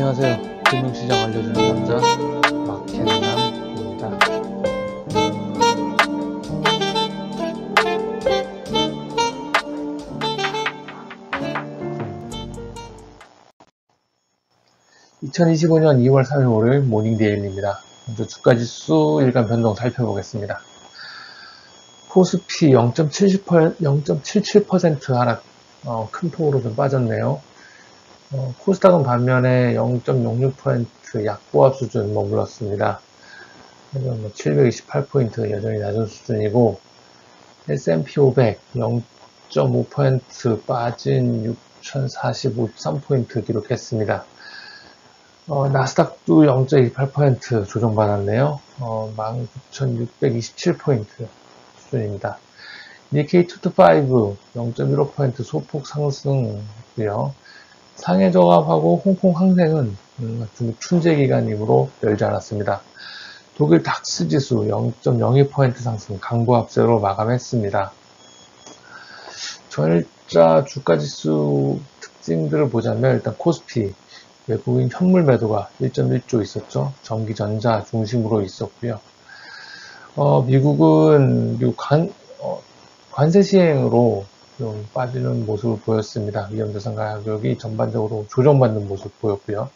안녕하세요. 금융시장 알려주는 남자 마켓남입니다. (2025년 2월 3일) 월요일 모닝데일리입니다. 먼저 주가지수 일간 변동 살펴보겠습니다. 코스피 0.77% 하락, 큰 폭으로 좀 빠졌네요. 코스닥은 반면에 0.66% 약보합 수준 머물렀습니다. 728포인트 여전히 낮은 수준이고, S&P 500 0.5% 빠진 6043포인트 기록했습니다. 나스닥도 0.28% 조정받았네요. 19627포인트 수준입니다. 니케이 225 0.15% 소폭 상승이고요. 상해 저압하고 홍콩 항생은 중국 춘제 기간이므로 열지 않았습니다. 독일 닥스 지수 0.02% 상승, 강보 압세로 마감했습니다. 전일자 주가 지수 특징들을 보자면, 일단 코스피 외국인 현물 매도가 1.1조 있었죠. 전기, 전자 중심으로 있었고요. 미국은 관세 시행으로 좀 빠지는 모습을 보였습니다. 위험자산 가격이 전반적으로 조정받는 모습 보였고요.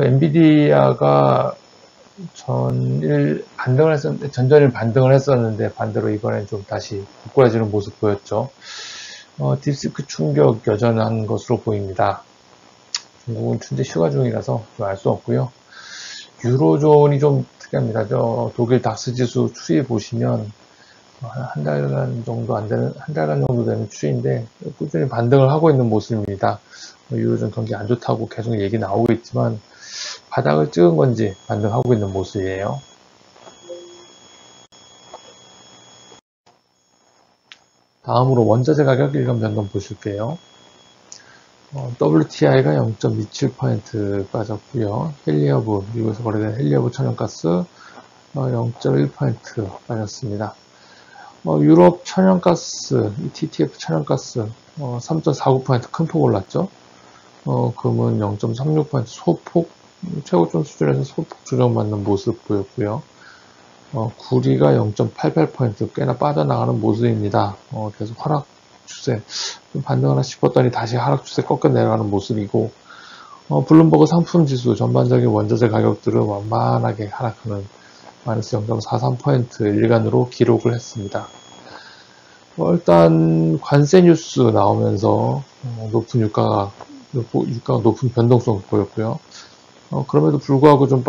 엔비디아가 전전일 반등을 했었는데 반대로 이번엔 좀 다시 고꾸라지는 모습 보였죠. 딥시크 충격 여전한 것으로 보입니다. 중국은 춘제 휴가 중이라서 좀 알 수 없고요. 유로존이 좀 특이합니다. 독일 닥스 지수 추이 보시면 한 달간 정도 되는 추이인데 꾸준히 반등을 하고 있는 모습입니다. 유로존 경기 안 좋다고 계속 얘기 나오고 있지만 바닥을 찍은 건지 반등하고 있는 모습이에요. 다음으로 원자재 가격 일간 변동 보실게요. WTI가 0.27% 빠졌고요. 헬리어브, 미국에서 거래된 헬리어브 천연가스 0.1% 빠졌습니다. 유럽 천연가스, TTF 천연가스 3.49% 큰 폭 올랐죠. 금은 0.36% 소폭, 최고점 수준에서 소폭 조정받는 모습 보였고요. 구리가 0.88% 꽤나 빠져나가는 모습입니다. 계속 하락 추세, 좀 반등하나 싶었더니 다시 하락 추세 꺾여 내려가는 모습이고, 블룸버그 상품 지수 전반적인 원자재 가격들은 완만하게 하락하는 마이너스 0.43% 일간으로 기록을 했습니다. 일단 관세 뉴스 나오면서 높은 유가가 높은 변동성을 보였고요. 그럼에도 불구하고 좀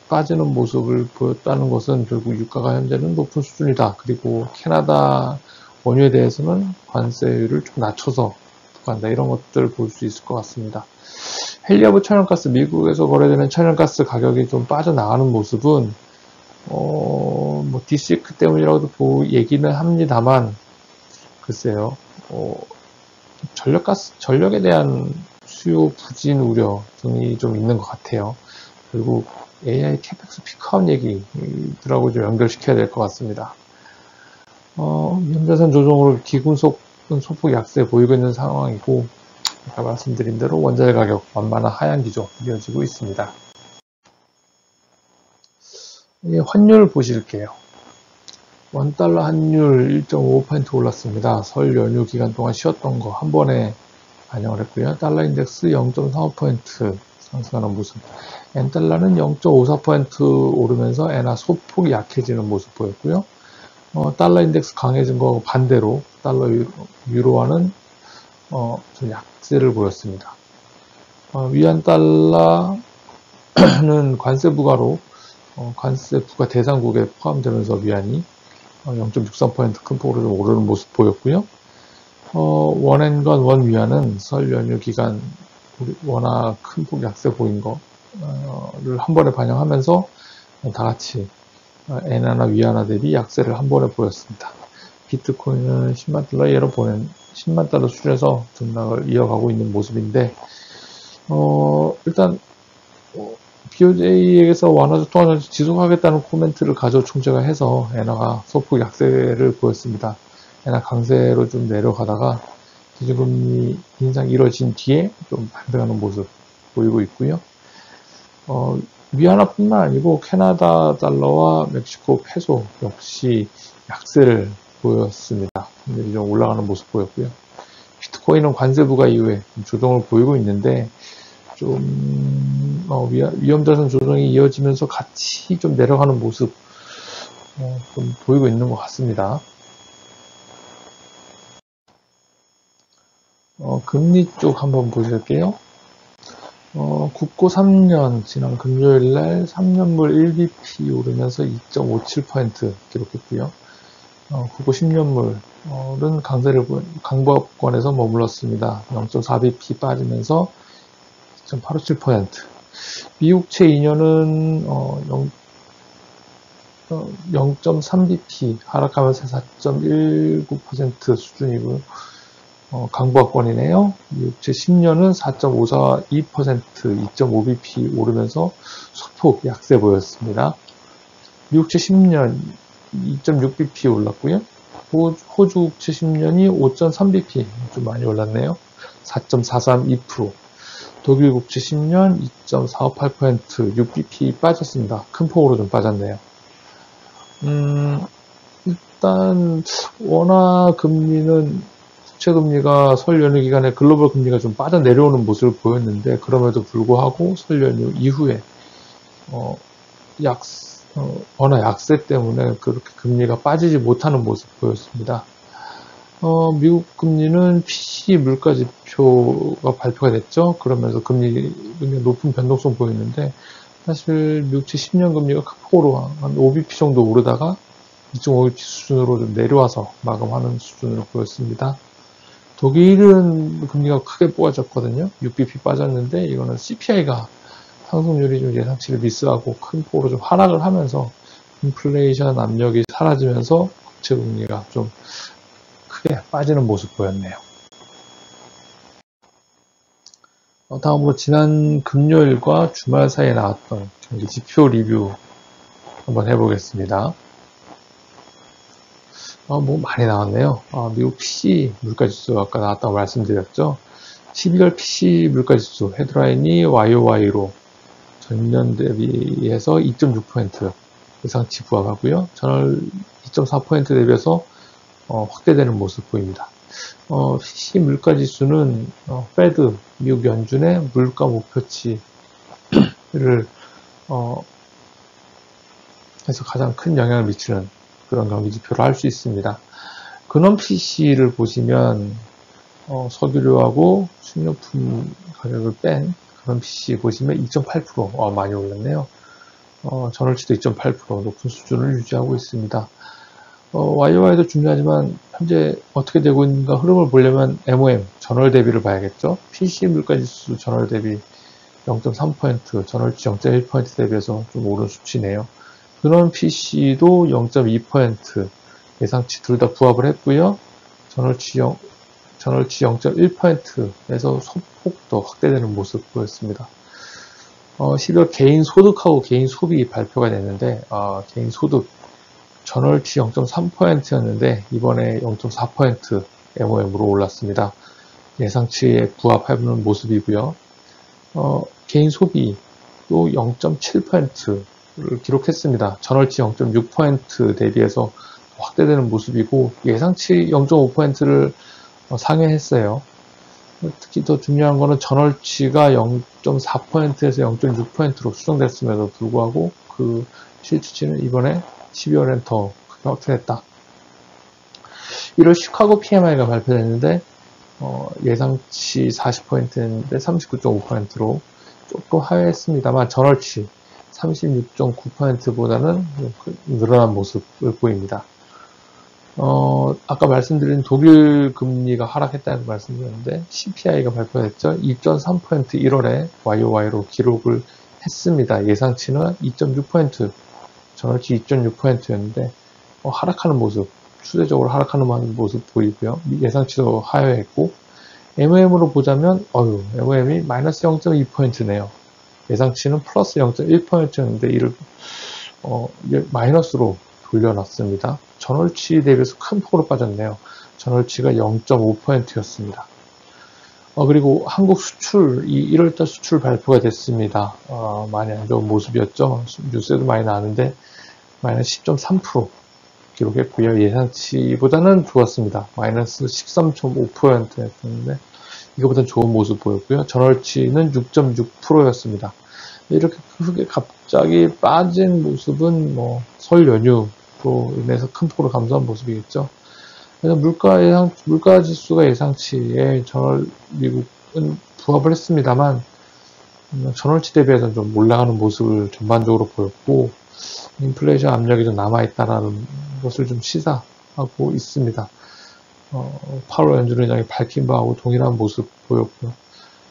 빠지는 모습을 보였다는 것은 결국 유가가 현재는 높은 수준이다. 그리고 캐나다 원유에 대해서는 관세율을 좀 낮춰서 부과한다. 이런 것들을 볼 수 있을 것 같습니다. 헬리어브 천연가스, 미국에서 거래되는 천연가스 가격이 좀 빠져나가는 모습은 디시크 때문이라고도 얘기는 합니다만, 글쎄요, 전력에 대한 수요 부진 우려 등이 좀 있는 것 같아요. 그리고 AI 캐펙스 피크아웃 얘기들하고 좀 연결시켜야 될 것 같습니다. 위험자산 조정으로 기금속은 소폭 약세 보이고 있는 상황이고, 아까 말씀드린 대로 원자재 가격 완만한 하향 기조 이어지고 있습니다. 환율 보실게요. 원달러 환율 1.55% 올랐습니다. 설 연휴 기간 동안 쉬었던 거 한 번에 반영을 했고요. 달러 인덱스 0.45% 상승하는 모습. 엔달러는 0.54% 오르면서 엔화 소폭 약해지는 모습 보였고요. 달러 인덱스 강해진 거 반대로 달러 유로화는 좀 약세를 보였습니다. 위안 달러는 관세 부과로 관세 부과 대상국에 포함되면서 위안이 0.63% 큰 폭으로 좀 오르는 모습 보였고요. 원엔과 원 위안은 설 연휴 기간 워낙 큰 폭 약세 보인 거를 한 번에 반영하면서 다 같이 엔화나 위안화 대비 약세를 한 번에 보였습니다. 비트코인은 10만 달러 예로 보낸 10만 달러 수준에서 등락을 이어가고 있는 모습인데, 일단 BOJ에게서 완화적 통화 지속하겠다는 코멘트를 가져 총재가 해서 엔화가 소폭 약세를 보였습니다. 엔화 강세로 좀 내려가다가 기준금리 인상 이뤄진 뒤에 좀 반등하는 모습 보이고 있고요. 위안화뿐만 아니고 캐나다 달러와 멕시코 페소 역시 약세를 보였습니다. 오늘이 좀 올라가는 모습 보였고요. 비트코인은 관세 부과 이후에 조정을 보이고 있는데 좀 위험자산 조정이 이어지면서 같이 좀 내려가는 모습 좀 보이고 있는 것 같습니다. 금리 쪽 한번 보실게요. 국고 3년 지난 금요일날 3년물 1bp 오르면서 2.57% 기록했고요. 국고 10년물은 강보권에서 머물렀습니다. 0.4bp 빠지면서 2.857%. 미국채 2년은 0.3bp 하락하면서 4.19% 수준이고요. 강보권이네요. 미국채 10년은 4.542%, 2.5bp 오르면서 소폭 약세 보였습니다. 미국채 10년 2.6bp 올랐고요. 호주국채 10년이 5.3bp 좀 많이 올랐네요. 4.432%. 독일국채 10년 2.458%, 6bp 빠졌습니다. 큰 폭으로 좀 빠졌네요. 일단 원화 금리는 국채금리가 설 연휴 기간에 글로벌 금리가 좀 빠져 내려오는 모습을 보였는데 그럼에도 불구하고 설 연휴 이후에 원화 약세 때문에 그렇게 금리가 빠지지 못하는 모습 보였습니다. 미국 금리는 PC 물가지표가 발표가 됐죠. 그러면서 금리 높은 변동성 보이는데 사실 미국채 10년 금리가 큰 폭으로 한 5bp 정도 오르다가 2.5bp 수준으로 좀 내려와서 마감하는 수준으로 보였습니다. 독일은 금리가 크게 뽑아졌거든요. 6bp 빠졌는데 이거는 CPI가 상승률이 좀 예상치를 미스하고 큰 폭으로 좀 하락을 하면서 인플레이션 압력이 사라지면서 국채 금리가 좀 크게 빠지는 모습 보였네요. 다음으로 지난 금요일과 주말 사이에 나왔던 경기 지표 리뷰 한번 해보겠습니다. 뭐 많이 나왔네요. 미국 PC 물가지수가 아까 나왔다고 말씀드렸죠. 12월 PC 물가지수 헤드라인이 YOY로 전년 대비해서 2.6% 예상치 부합하고요. 전월 2.4% 대비해서 확대되는 모습 보입니다. PC 물가지수는 페드 미국 연준의 물가 목표치를 해서 가장 큰 영향을 미치는 그런 경기 지표를 할 수 있습니다. 근원 PC를 보시면 석유류하고 식료품 가격을 뺀 근원 PC 보시면 2.8% 많이 올랐네요. 전월치도 2.8% 높은 수준을 유지하고 있습니다. YOY도 중요하지만 현재 어떻게 되고 있는가 흐름을 보려면 MOM 전월 대비를 봐야겠죠. PC 물가지수 전월 대비 0.3%, 전월치 0.1% 대비해서 좀 오른 수치네요. 근원 PC도 0.2% 예상치 둘 다 부합을 했고요. 전월치 0.1%에서 소폭 더 확대되는 모습 보였습니다. 12월 개인 소득하고 개인 소비 발표가 됐는데 개인 소득 전월치 0.3%였는데 이번에 0.4% MOM으로 올랐습니다. 예상치에 부합하는 모습이고요. 개인 소비도 0.7%를 기록했습니다. 전월치 0.6% 대비해서 확대되는 모습이고 예상치 0.5%를 상회했어요. 특히 더 중요한 거는 전월치가 0.4%에서 0.6%로 수정됐음에도 불구하고 그 실추치는 이번에 12월엔 더 크게 확대됐다. 1월 시카고 PMI가 발표됐는데 예상치 40%였는데 39.5%로 조금 하회했습니다만 전월치 36.9%보다는 늘어난 모습을 보입니다. 아까 말씀드린 독일 금리가 하락했다는 말씀드렸는데 CPI가 발표됐죠. 2.3% 1월에 YOY로 기록을 했습니다. 예상치는 2.6%, 전월치 2.6%였는데 하락하는 모습, 추세적으로 하락하는 모습 보이고요. 예상치도 하회했고 MOM으로 보자면 MOM이 마이너스 0.2%네요. 예상치는 플러스 0.1%였는데 이를 마이너스로 돌려놨습니다. 전월치 대비해서 큰 폭으로 빠졌네요. 전월치가 0.5%였습니다. 그리고 한국 수출, 1월달 수출 발표가 됐습니다. 많이 안 좋은 모습이었죠. 뉴스에도 많이 나왔는데, 마이너스 10.3% 기록했고요. 예상치보다는 좋았습니다. 마이너스 13.5%였는데, 이거보다는 좋은 모습 보였고요. 전월치는 6.6%였습니다. 이렇게 크게 갑자기 빠진 모습은 설 연휴로 인해서 큰 폭으로 감소한 모습이겠죠. 그래서 물가 지수가 예상치에 미국은 부합을 했습니다만, 전월치 대비해서는 좀 올라가는 모습을 전반적으로 보였고, 인플레이션 압력이 좀 남아있다라는 것을 좀 시사하고 있습니다. 파월 연준의장이 밝힌 바하고 동일한 모습 보였고요.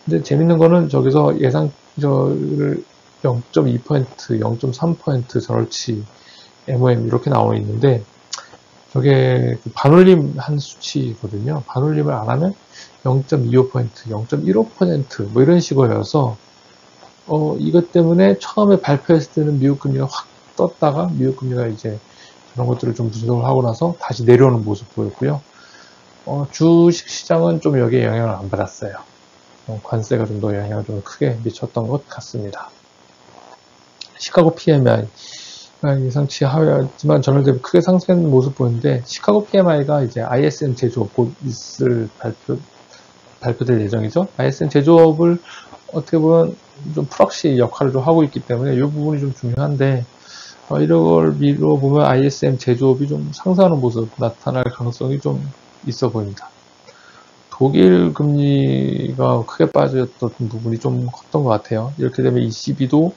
근데 재밌는 거는 저기서 예상치를 0.2%, 0.3% 전월치 MOM 이렇게 나와 있는데, 저게 반올림 한 수치거든요. 반올림을 안 하면 0.25%, 0.15% 뭐 이런 식으로여서 이것 때문에 처음에 발표했을 때는 미국 금리가 확 떴다가 미국 금리가 이제 그런 것들을 좀 분석을 하고 나서 다시 내려오는 모습 보였고요. 주식 시장은 좀 여기에 영향을 안 받았어요. 관세가 좀 더 영향을 좀 크게 미쳤던 것 같습니다. 시카고 PMI 예상치 하였지만 전월 대비 크게 상승한 모습 보이는데, 시카고 PMI가 이제 ISM 제조업 곧 발표될 예정이죠. ISM 제조업을 어떻게 보면 좀 프락시 역할을 좀 하고 있기 때문에 이 부분이 좀 중요한데, 이런 걸 미뤄보면 ISM 제조업이 좀 상승하는 모습 나타날 가능성이 좀 있어 보입니다. 독일 금리가 크게 빠졌던 부분이 좀 컸던 것 같아요. 이렇게 되면 ECB도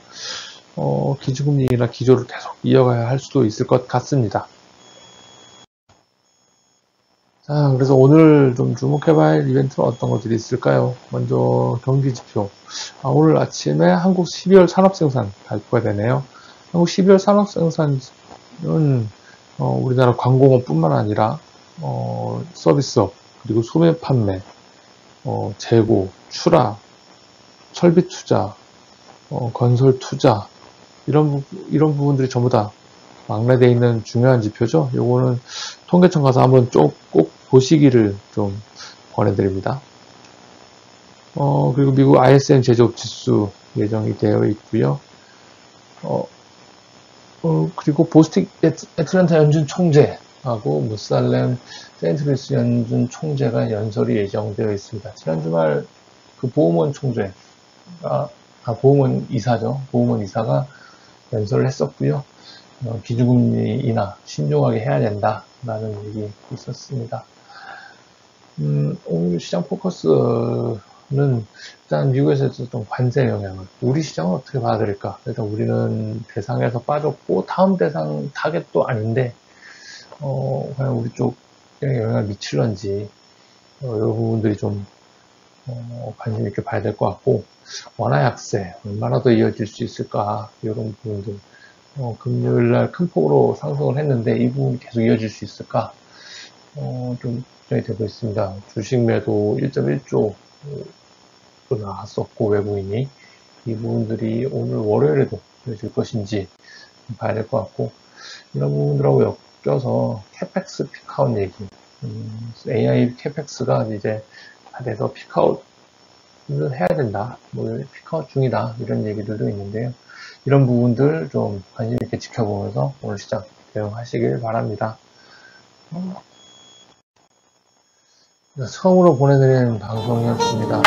기준금리나 기조를 계속 이어가야 할 수도 있을 것 같습니다. 자, 그래서 오늘 좀 주목해봐야 할 이벤트는 어떤 것들이 있을까요? 먼저 경기지표. 오늘 아침에 한국 12월 산업생산 발표가 되네요. 한국 12월 산업생산은 우리나라 광공업뿐만 아니라 서비스업, 그리고 소매 판매, 재고, 출하, 설비 투자, 건설 투자, 이런 부분들이 전부 다 망라되어 있는 중요한 지표죠. 요거는 통계청 가서 한번 꼭 보시기를 좀 권해드립니다. 그리고 미국 ISM 제조업 지수 예정이 되어 있고요. 그리고 보스틱 애틀랜타 연준 총재하고 무살렘 세인트루이스 연준 총재가 연설이 예정되어 있습니다. 지난 주말 그 보험원 총재가, 보험원 이사죠. 보험원 이사가 연설을 했었고요. 기준금리 인하 신중하게 해야 된다라는 얘기 있었습니다. 오늘 시장 포커스는 일단 미국에서 있었던 관세 영향을 우리 시장은 어떻게 받아들일까? 일단 우리는 대상에서 빠졌고 다음 대상 타겟도 아닌데 과연 우리 쪽에 영향을 미칠런지 이런 부분들이 좀 관심 있게 봐야 될 것 같고, 원화 약세 얼마나 더 이어질 수 있을까 이런 부분들, 금요일날 큰 폭으로 상승을 했는데 이 부분이 계속 이어질 수 있을까 좀 걱정이 되고 있습니다. 주식 매도 1.1조 나왔었고 외국인이 이 부분들이 오늘 월요일에도 이어질 것인지 봐야 될 것 같고, 이런 부분들하고 엮여서 캐펙스 픽아웃 얘기, AI 캐펙스가 이제 다 돼서 픽아웃을 해야 된다, 픽아웃 중이다 이런 얘기들도 있는데요. 이런 부분들 좀 관심 있게 지켜보면서 오늘 시장 대응하시길 바랍니다. 처음으로 보내드리는 방송이었습니다.